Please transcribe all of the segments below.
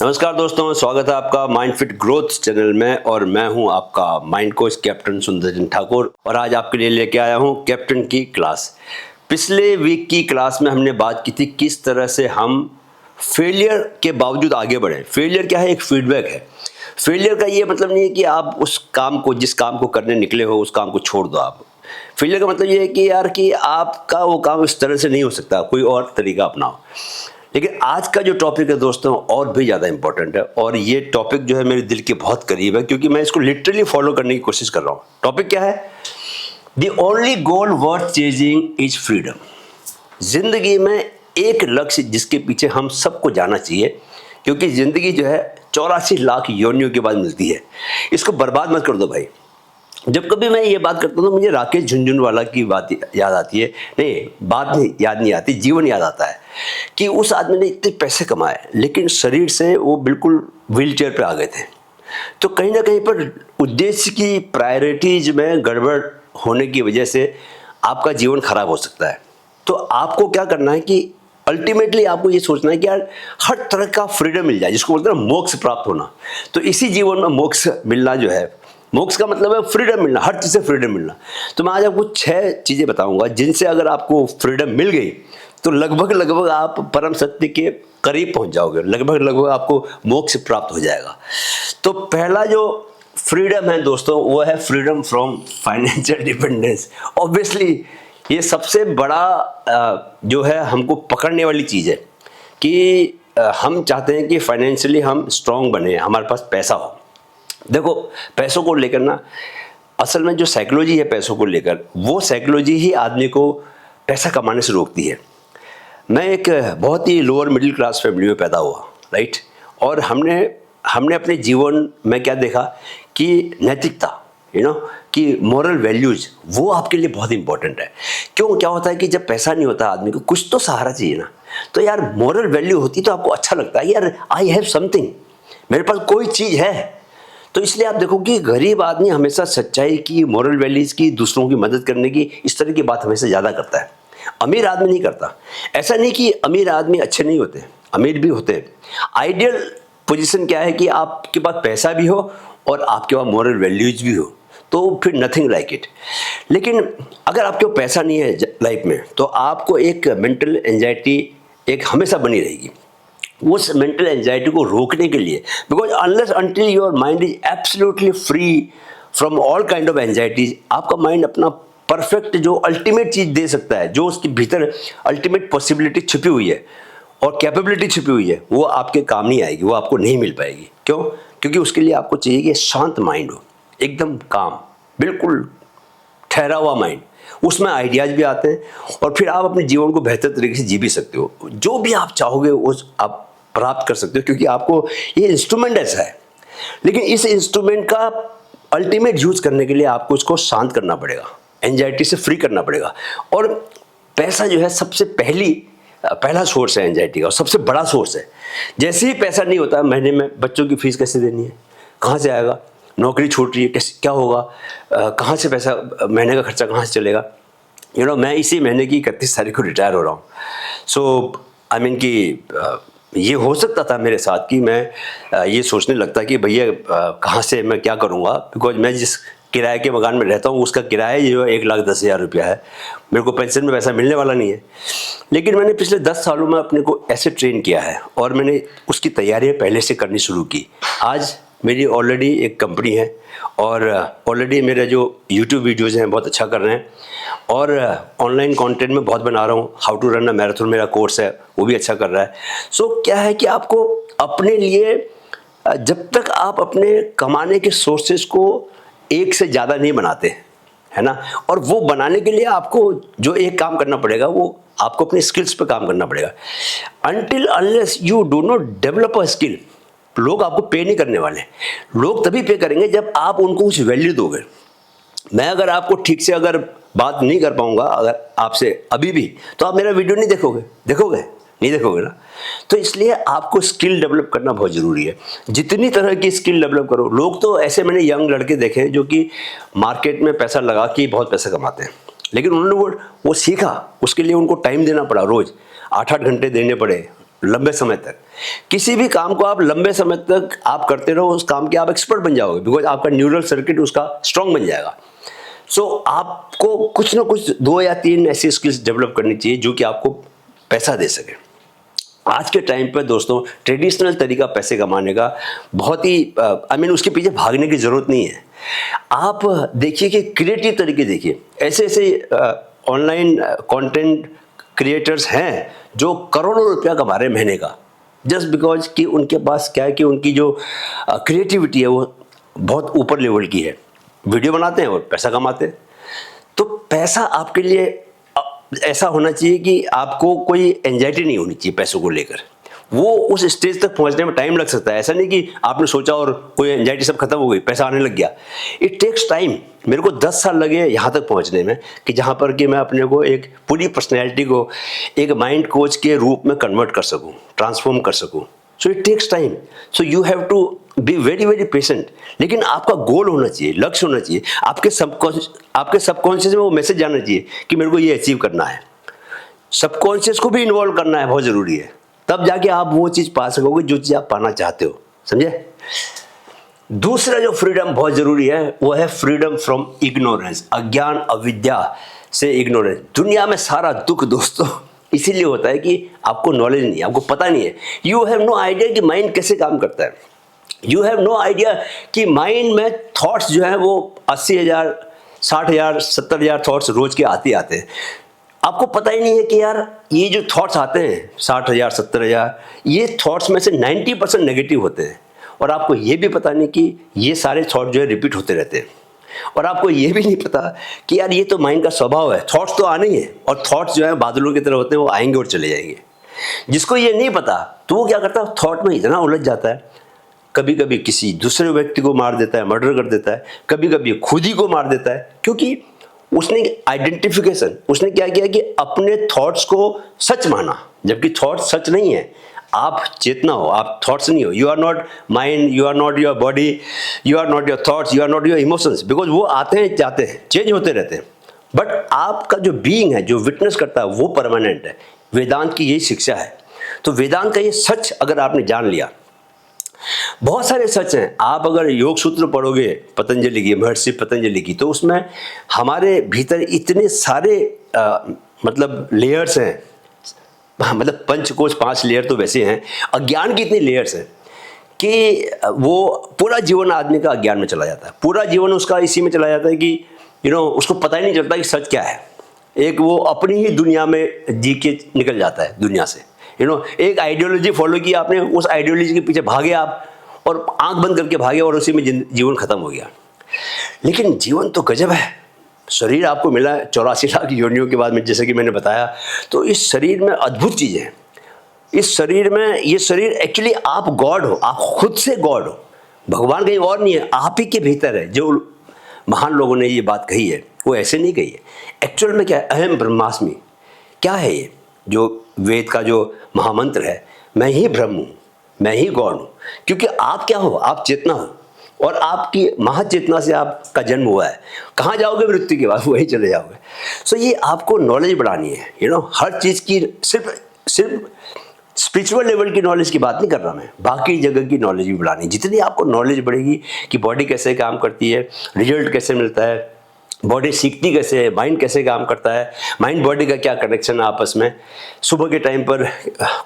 नमस्कार दोस्तों, स्वागत है आपका माइंड फिट ग्रोथ चैनल में और मैं हूं आपका माइंड कोच कैप्टन सुंदर ठाकुर। और आज आपके लिए लेके आया हूं कैप्टन की क्लास। पिछले वीक की क्लास में हमने बात की थी किस तरह से हम फेलियर के बावजूद आगे बढ़े। फेलियर क्या है? एक फीडबैक है। फेलियर का ये मतलब नहीं है कि आप उस काम को, जिस काम को करने निकले हो, उस काम को छोड़ दो। आप फेलियर का मतलब ये है कि यार कि आपका वो काम इस तरह से नहीं हो सकता, कोई और तरीका अपनाओ। लेकिन आज का जो टॉपिक है दोस्तों और भी ज़्यादा इंपॉर्टेंट है और ये टॉपिक जो है मेरे दिल के बहुत करीब है, क्योंकि मैं इसको लिटरली फॉलो करने की कोशिश कर रहा हूँ। टॉपिक क्या है? The only goal worth chasing is freedom. जिंदगी में एक लक्ष्य जिसके पीछे हम सबको जाना चाहिए, क्योंकि जिंदगी जो है 84 लाख योनियों के बाद मिलती है। इसको बर्बाद मत कर दो भाई। जब कभी मैं ये बात करता हूँ तो मुझे राकेश झुनझुनवाला की बात याद आती है। नहीं, बात नहीं याद नहीं आती, जीवन याद आता है कि उस आदमी ने इतने पैसे कमाए लेकिन शरीर से वो बिल्कुल व्हीलचेयर पे आ गए थे। तो कहीं ना कहीं पर उद्देश्य की प्रायोरिटीज में गड़बड़ होने की वजह से आपका जीवन खराब हो सकता है। तो आपको क्या करना है कि अल्टीमेटली आपको ये सोचना है कि यार हर तरह का फ्रीडम मिल जाए, जिसको बोलते हैं मोक्ष प्राप्त होना। तो इसी जीवन में मोक्ष मिलना जो है, मोक्ष का मतलब है फ्रीडम मिलना, हर चीज़ से फ्रीडम मिलना। तो मैं आज आपको 6 चीज़ें बताऊंगा जिनसे अगर आपको फ्रीडम मिल गई तो लगभग आप परम सत्य के करीब पहुंच जाओगे, लगभग आपको मोक्ष प्राप्त हो जाएगा। तो पहला जो फ्रीडम है दोस्तों वो है freedom from financial dependence. Obviously ये सबसे बड़ा जो है हमको पकड़ने वाली चीज़ है कि हम चाहते हैं कि फाइनेंशियली हम स्ट्रांग बने, हमारे पास पैसा हो। देखो, पैसों को लेकर ना असल में जो साइकोलॉजी है पैसों को लेकर, वो साइकोलॉजी ही आदमी को पैसा कमाने से रोकती है। मैं एक बहुत ही लोअर मिडिल क्लास फैमिली में पैदा हुआ, राइट। और हमने अपने जीवन में क्या देखा कि नैतिकता, कि मॉरल वैल्यूज वो आपके लिए बहुत इंपॉर्टेंट है। क्यों? क्या होता है कि जब पैसा नहीं होता आदमी को कुछ तो सहारा चाहिए ना। तो यार मॉरल वैल्यू होती तो आपको अच्छा लगता है, यार आई हैव समथिंग, मेरे पास कोई चीज़ है। तो इसलिए आप देखो कि गरीब आदमी हमेशा सच्चाई की, मॉरल वैल्यूज की, दूसरों की मदद करने की, इस तरह की बात हमेशा ज़्यादा करता है। अमीर आदमी नहीं करता। ऐसा नहीं कि अमीर आदमी अच्छे नहीं होते, अमीर भी होते हैं। आइडियल पोजीशन क्या है कि आपके पास पैसा भी हो और आपके पास मॉरल वैल्यूज भी हो, तो फिर नथिंग लाइक इट। लेकिन अगर आपके पास पैसा नहीं है लाइफ में तो आपको एक मेंटल एंजाइटी एक हमेशा बनी रहेगी। उस मेंटल एंजाइटी को रोकने के लिए, because unless until your mind is absolutely free from all kind of anxieties, आपका माइंड अपना परफेक्ट जो अल्टीमेट चीज़ दे सकता है, जो उसके भीतर अल्टीमेट पॉसिबिलिटी छिपी हुई है और कैपेबिलिटी छिपी हुई है, वो आपके काम नहीं आएगी, वो आपको नहीं मिल पाएगी। क्यों? क्योंकि उसके लिए आपको चाहिए कि शांत माइंड हो, एकदम काम, बिल्कुल ठहरा हुआ माइंड। उसमें आइडियाज़ भी आते हैं और फिर आप अपने जीवन को बेहतर तरीके से जी भी सकते हो। जो भी आप चाहोगे वो आप प्राप्त कर सकते हो, क्योंकि आपको ये इंस्ट्रूमेंट ऐसा है। लेकिन इस इंस्ट्रूमेंट का अल्टीमेट यूज करने के लिए आपको इसको शांत करना पड़ेगा, एंजाइटी से फ्री करना पड़ेगा। और पैसा जो है सबसे पहला सोर्स है एंजाइटी का और सबसे बड़ा सोर्स है। जैसे ही पैसा नहीं होता, महीने में बच्चों की फीस कैसे देनी है, कहाँ से आएगा, नौकरी छूट रही है, कैसे क्या होगा, कहाँ से पैसा, महीने का खर्चा कहाँ से चलेगा। मैं इसी महीने की 31 तारीख को रिटायर हो रहा हूँ। सो आई मीन कि ये हो सकता था मेरे साथ कि मैं ये सोचने लगता कि भैया कहाँ से मैं क्या करूँगा, बिकॉज मैं जिस किराए के मकान में रहता हूँ उसका किराया जो है 1,10,000 रुपया है। मेरे को पेंशन में पैसा मिलने वाला नहीं है। लेकिन मैंने पिछले 10 सालों में अपने को ऐसे ट्रेन किया है और मैंने उसकी तैयारियाँ पहले से करनी शुरू की। आज मेरी ऑलरेडी एक कंपनी है और ऑलरेडी मेरे जो यूट्यूब वीडियोज़ हैं बहुत अच्छा कर रहे हैं और ऑनलाइन कंटेंट में बहुत बना रहा हूँ। How to run a marathon मेरा कोर्स है, वो भी अच्छा कर रहा है। सो क्या है कि आपको अपने लिए, जब तक आप अपने कमाने के सोर्सेज को एक से ज़्यादा नहीं बनाते, है ना, और वो बनाने के लिए आपको जो एक काम करना पड़ेगा वो आपको अपने स्किल्स पे काम करना पड़ेगा। Until unless you do not develop a skill, लोग आपको पे नहीं करने वाले। लोग तभी पे करेंगे जब आप उनको कुछ वैल्यू दोगे। मैं अगर आपको ठीक से अगर बात नहीं कर पाऊंगा अगर आपसे अभी भी, तो आप मेरा वीडियो नहीं देखोगे नहीं देखोगे ना। तो इसलिए आपको स्किल डेवलप करना बहुत ज़रूरी है। जितनी तरह की स्किल डेवलप करो। लोग तो ऐसे, मैंने यंग लड़के देखे हैं जो कि मार्केट में पैसा लगा के बहुत पैसा कमाते हैं, लेकिन उन्होंने वो सीखा, उसके लिए उनको टाइम देना पड़ा, रोज़ 8-8 घंटे देने पड़े, लंबे समय तक। किसी भी काम को आप लंबे समय तक आप करते रहो, उस काम के आप एक्सपर्ट बन जाओगे, बिकॉज आपका न्यूरल सर्किट उसका स्ट्रांग बन जाएगा। सो आपको कुछ ना कुछ 2 या 3 ऐसी स्किल्स डेवलप करनी चाहिए जो कि आपको पैसा दे सके। आज के टाइम पर दोस्तों ट्रेडिशनल तरीका पैसे कमाने का बहुत ही उसके पीछे भागने की ज़रूरत नहीं है। आप देखिए कि क्रिएटिव तरीके देखिए, ऐसे ऐसे ऑनलाइन कंटेंट क्रिएटर्स हैं जो करोड़ों रुपया कमा रहे हैं महीने का, जस्ट बिकॉज कि उनके पास क्या है कि उनकी जो क्रिएटिविटी है वो बहुत ऊपर लेवल की है। वीडियो बनाते हैं और पैसा कमाते हैं। तो पैसा आपके लिए ऐसा होना चाहिए कि आपको कोई एंजाइटी नहीं होनी चाहिए पैसों को लेकर। वो उस स्टेज तक पहुंचने में टाइम लग सकता है, ऐसा नहीं कि आपने सोचा और कोई एंजाइटी सब खत्म हो गई, पैसा आने लग गया। It takes time. मेरे को 10 साल लगे यहाँ तक पहुँचने में कि जहाँ पर कि मैं अपने को एक पूरी पर्सनैलिटी को एक माइंड कोच के रूप में कन्वर्ट कर सकूँ, ट्रांसफॉर्म कर सकूँ। So it takes time. So you have to be very very patient. लेकिन आपका गोल होना चाहिए, लक्ष्य होना चाहिए। आपके सबकॉन्शियस में वो मैसेज जाना चाहिए कि मेरे को ये अचीव करना है। सबकॉन्शियस को भी इन्वॉल्व करना है, बहुत ज़रूरी है। तब जाके आप वो चीज़ पा सकोगे जो चीज़ आप पाना चाहते हो। समझे? दूसरा जो फ्रीडम बहुत ज़रूरी है वो है फ्रीडम फ्रॉम इग्नोरेंस, अज्ञान, अविद्या से इग्नोरेंस। दुनिया में सारा दुख दोस्तों इसीलिए होता है कि आपको नॉलेज नहीं है, आपको पता नहीं है। यू हैव नो आइडिया कि माइंड कैसे काम करता है। यू हैव नो आइडिया कि माइंड में थॉट्स जो हैं वो 80,000, 60,000, 70,000 थॉट्स रोज के आते हैं। आपको पता ही नहीं है कि यार ये जो थॉट्स आते हैं 60,000, 70,000, ये थॉट्स में से 90% नेगेटिव होते हैं। और आपको ये भी पता नहीं कि ये सारे थॉट जो है रिपीट होते रहते हैं। और आपको ये भी नहीं पता कि यार ये तो माइंड का स्वभाव है, थॉट्स तो आने ही है। और थॉट्स जो है बादलों की तरह होते हैं, वो आएंगे और चले जाएंगे। जिसको ये नहीं पता तो वो क्या करता है, थॉट में इतना उलझ जाता है, कभी कभी किसी दूसरे व्यक्ति को मार देता है, मर्डर कर देता है, कभी कभी खुद ही को मार देता है। क्योंकि उसने आइडेंटिफिकेशन, उसने क्या किया कि अपने थॉट्स को सच माना, जबकि थॉट्स सच नहीं है। आप चेतना हो, आप थॉट्स नहीं हो। You are not mind, you are not your body, you are not your thoughts, you are not your emotions. Because वो आते हैं, जाते हैं, चेंज होते रहते हैं। बट आपका जो बीइंग है, जो विटनेस करता है, वो परमानेंट है। वेदांत की यही शिक्षा है। तो वेदांत का ये सच अगर आपने जान लिया, बहुत सारे सच हैं। आप अगर योग सूत्र पढ़ोगे पतंजलि की, महर्षि पतंजलि की, तो उसमें हमारे भीतर इतने सारे मतलब लेयर्स हैं। मतलब पंचकोश 5 लेयर तो वैसे हैं। अज्ञान की इतनी लेयर्स हैं कि वो पूरा जीवन आदमी का अज्ञान में चला जाता है। पूरा जीवन उसका इसी में चला जाता है कि उसको पता ही नहीं चलता कि सच क्या है। एक वो अपनी ही दुनिया में जी के निकल जाता है दुनिया से। एक आइडियोलॉजी फॉलो की आपने, उस आइडियोलॉजी के पीछे भागे आप और आंख बंद करके भागे और उसी में जीवन खत्म हो गया। लेकिन जीवन तो गजब है। शरीर आपको मिला 84 लाख योनियों के बाद में, जैसे कि मैंने बताया। तो इस शरीर में अद्भुत चीज़ें हैं। इस शरीर में, ये शरीर एक्चुअली आप गॉड हो, आप खुद से गॉड हो। भगवान कहीं और नहीं है, आप ही के भीतर है। जो महान लोगों ने ये बात कही है वो ऐसे नहीं कही है। एक्चुअल में क्या है, अहम ब्रह्मास्मि। क्या है ये जो वेद का जो महामंत्र है, मैं ही ब्रह्म हूँ, मैं ही गॉड हूँ। क्योंकि आप क्या हो, आप चेतना हो और आपकी महाचेतना से आपका जन्म हुआ है। कहाँ जाओगे मृत्यु के बाद, वहीं चले जाओगे। सो ये आपको नॉलेज बढ़ानी है। हर चीज़ की सिर्फ स्पिरिचुअल लेवल की नॉलेज की बात नहीं कर रहा मैं, बाकी जगह की नॉलेज भी बढ़ानी है। जितनी आपको नॉलेज बढ़ेगी कि बॉडी कैसे काम करती है, रिजल्ट कैसे मिलता है, बॉडी सीखती कैसे है, माइंड कैसे काम करता है, माइंड बॉडी का क्या कनेक्शन है आपस में, सुबह के टाइम पर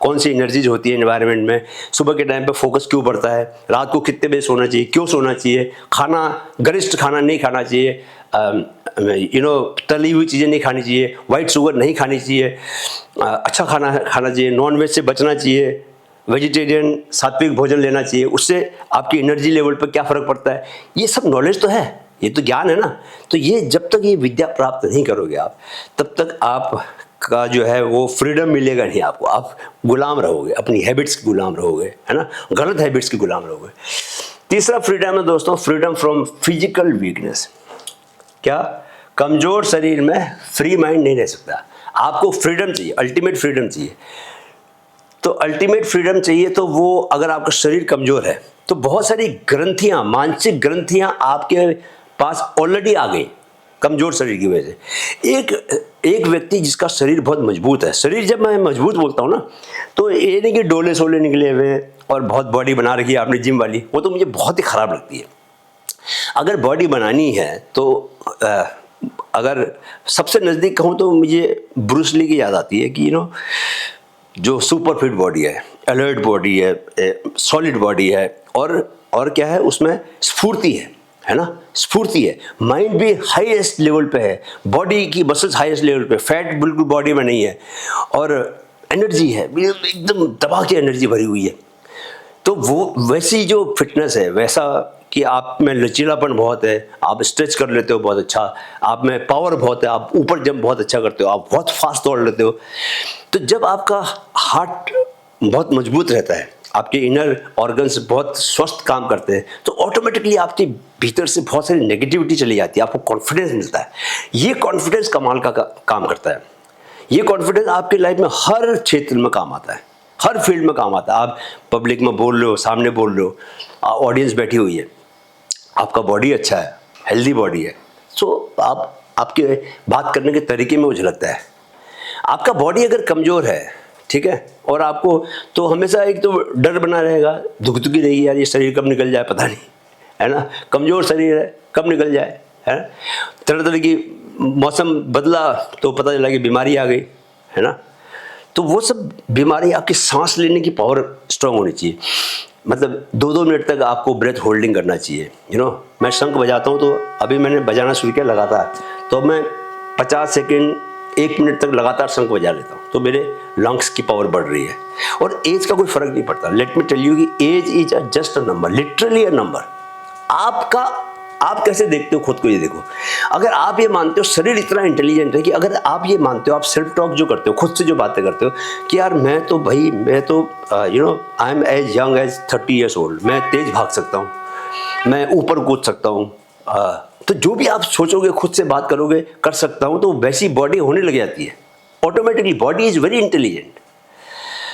कौन सी एनर्जीज होती है एनवायरनमेंट में, सुबह के टाइम पर फोकस क्यों बढ़ता है, रात को कितने बजे सोना चाहिए, क्यों सोना चाहिए, खाना गरिष्ठ खाना नहीं खाना चाहिए, तली हुई चीज़ें नहीं खानी चाहिए, वाइट शुगर नहीं खानी चाहिए, अच्छा खाना खाना चाहिए, नॉन वेज से बचना चाहिए, वेजिटेरियन सात्विक भोजन लेना चाहिए। उससे आपकी एनर्जी लेवल पर क्या फ़र्क पड़ता है। ये सब नॉलेज तो है, ये तो ज्ञान है ना। तो ये जब तक ये विद्या प्राप्त नहीं करोगे आप, तब तक आपका जो है वो फ्रीडम मिलेगा नहीं आपको। आप गुलाम रहोगे, अपनी हैबिट्स के गुलाम रहोगे, है ना, गलत हैबिट्स के गुलाम रहोगे। तीसरा फ्रीडम है दोस्तों, फ्रीडम फ्रॉम फिजिकल वीकनेस। क्या, कमज़ोर शरीर में फ्री माइंड नहीं रह सकता। आपको फ्रीडम चाहिए, अल्टीमेट फ्रीडम चाहिए। तो अल्टीमेट फ्रीडम चाहिए तो वो, अगर आपका शरीर कमज़ोर है तो बहुत सारी ग्रंथियाँ, मानसिक ग्रंथियाँ आपके पास ऑलरेडी आ गई। कमज़ोर शरीर की वजह से। एक व्यक्ति जिसका शरीर बहुत मजबूत है, शरीर जब मैं मजबूत बोलता हूँ ना, तो ये नहीं कि डोले सोले निकले हुए और बहुत बॉडी बना रखी है आपने जिम वाली, वो तो मुझे बहुत ही ख़राब लगती है। अगर बॉडी बनानी है तो अगर सबसे नज़दीक कहूँ तो मुझे ब्रूस ली की याद आती है कि जो सुपर फिट बॉडी है, अलर्ट बॉडी है, सॉलिड बॉडी है, और क्या है उसमें स्फूर्ति है ना, स्फूर्ति है, माइंड भी हाईएस्ट लेवल पे है, बॉडी की मसल्स हाईएस्ट लेवल पे, फैट बिल्कुल बॉडी में नहीं है, और एनर्जी है, एकदम दबा के एनर्जी भरी हुई है। तो वो वैसी जो फिटनेस है, वैसा कि आप में लचीलापन बहुत है, आप स्ट्रेच कर लेते हो बहुत अच्छा, आप में पावर बहुत है, आप ऊपर जंप बहुत अच्छा करते हो, आप बहुत फास्ट दौड़ लेते हो। तो जब आपका हार्ट बहुत मजबूत रहता है, आपके इनर ऑर्गन्स बहुत स्वस्थ काम करते हैं, तो ऑटोमेटिकली आपके भीतर से बहुत सारी नेगेटिविटी चली जाती है, आपको कॉन्फिडेंस मिलता है। ये कॉन्फिडेंस कमाल का काम करता है। ये कॉन्फिडेंस आपकी लाइफ में हर क्षेत्र में काम आता है, हर फील्ड में काम आता है। आप पब्लिक में बोल रहे हो, सामने बोल रहे हो, ऑडियंस बैठी हुई है, आपका बॉडी अच्छा है, हेल्दी बॉडी है, तो आपके बात करने के तरीके में मुझे लगता है। आपका बॉडी अगर कमज़ोर है, ठीक है, और आपको तो हमेशा एक तो डर बना रहेगा, दुखी रहेगी, यार ये शरीर कब निकल जाए पता नहीं, है ना, कमज़ोर शरीर है, कब निकल जाए, है ना। तरह तरह की मौसम बदला तो पता चला कि बीमारी आ गई, है ना। तो वो सब बीमारी, आपकी सांस लेने की पावर स्ट्रांग होनी चाहिए। मतलब 2-2 मिनट तक आपको ब्रेथ होल्डिंग करना चाहिए। मैं शंख बजाता हूँ, तो अभी मैंने बजाना शुरू किया लगातार, तो मैं 50 सेकेंड 1 मिनट तक लगातार शंख बजा लेता हूँ, तो मेरे लंग्स की पावर बढ़ रही है। और एज का कोई फर्क नहीं पड़ता। लेट मी टेल यू कि age is just a number, literally a number. आप कैसे देखते हो खुद को, ये देखो। अगर आप ये मानते हो शरीर इतना इंटेलिजेंट है, कि अगर आप ये मानते हो, आप सेल्फ टॉक जो करते हो, खुद से जो बातें करते हो कि यार मैं तो I am as young as 30 years old, मैं तेज भाग सकता हूँ, मैं ऊपर कूद सकता हूँ, तो जो भी आप सोचोगे, खुद से बात करोगे, कर सकता हूँ, तो वैसी बॉडी होने लग जाती है automatically. Body is very intelligent.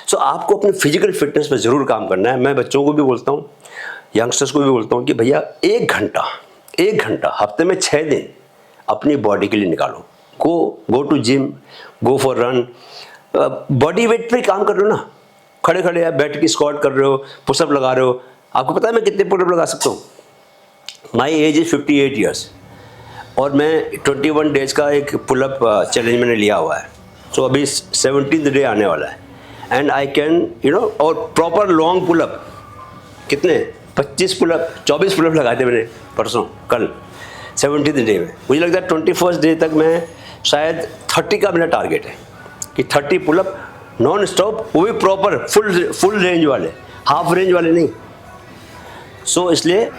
So आपको अपने फिजिकल फिटनेस पर ज़रूर काम करना है। मैं बच्चों को भी बोलता हूँ, यंगस्टर्स को भी बोलता हूँ कि भैया 1 घंटा हफ्ते में 6 दिन अपनी बॉडी के लिए निकालो। Go to gym, go for run, body weight पे काम कर रहे हो ना, खड़े खड़े आप बैठ के स्क्वाट कर रहे हो, पुशअप लगा रहे हो। आपको पता है मैं कितने पुशअप लगा सकता हूँ? माई एज इज 58 ईयर्स, और मैं 21 डेज का एक पुलअप चैलेंज मैंने लिया हुआ है। सो अभी 17th डे आने वाला है, एंड आई कैन और प्रॉपर लॉन्ग पुलअप कितने 24 पुलअप लगाए थे मैंने परसों, कल 17th डे में। मुझे लगता है 21st डे तक मैं शायद 30 का मेरा टारगेट है कि 30 पुलअप नॉन स्टॉप, वो भी प्रॉपर फुल रेंज वाले, हाफ रेंज वाले नहीं। सो इसलिए